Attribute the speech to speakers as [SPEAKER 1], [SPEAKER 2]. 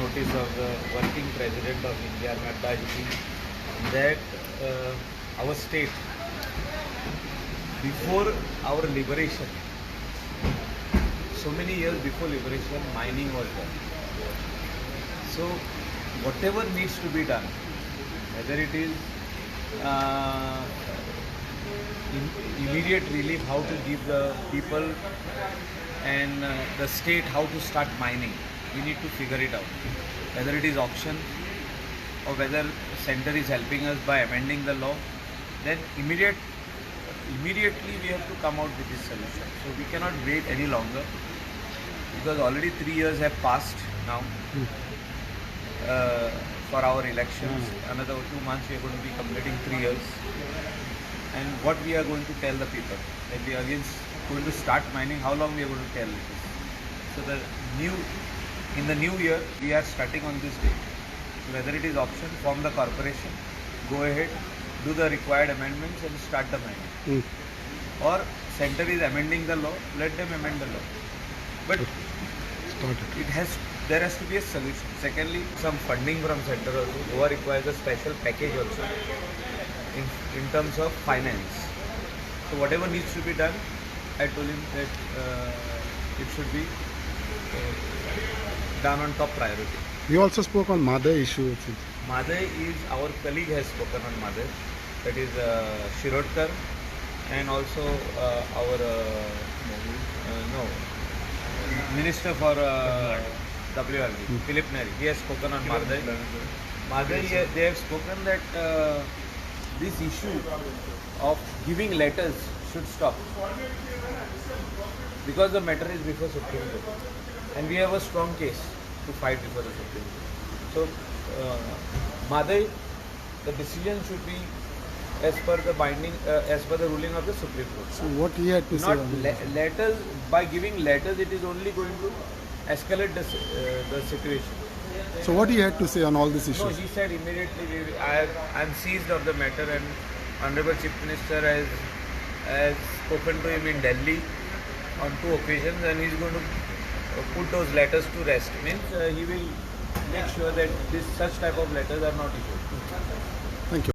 [SPEAKER 1] notice of the working president of India, Nadda ji, that our state, before our liberation, so many years before liberation, mining was done. So whatever needs to be done, whether it is immediate relief, how to give the people and the state how to start mining, we need to figure it out. Whether it is auction or whether center is helping us by amending the law, then immediately we have to come out with this solution. So we cannot wait any longer, because already 3 years have passed now for our elections. Another 2 months we are going to be completing 3 years. And what we are going to tell the people, that we are again going to start mining, how long we are going to tell this? So in the new year, we are starting on this day. So whether it is option, form the corporation, go ahead, do the required amendments and start the mining. Or center is amending the law, let them amend the law. But there has to be a solution. Secondly, some funding from center also. Goa requires a special package also in terms of finance. So whatever needs to be done, I told him that it should be done on top priority.
[SPEAKER 2] We also spoke on Madai issue.
[SPEAKER 1] Madai is, our colleague has spoken on Madai, that is Shirodkar, and also our Minister for WRD, Philip Neri, he has spoken on Madai. Madai, they have spoken that this issue of giving letters should stop, because the matter is before Supreme Court and we have a strong case to fight before the Supreme Court. So Madai, the decision should be as per the binding, as per the ruling of the Supreme Court.
[SPEAKER 2] So what he had to say?
[SPEAKER 1] Not letters. By giving letters, it is only going to escalate the situation.
[SPEAKER 2] So what he had to say on all these issues?
[SPEAKER 1] No, he said immediately, I am seized of the matter, and Honorable Chief Minister has spoken to him in Delhi on 2 occasions, and he is going to put those letters to rest. Means he will make sure that such type of letters are not issued.
[SPEAKER 2] Thank you.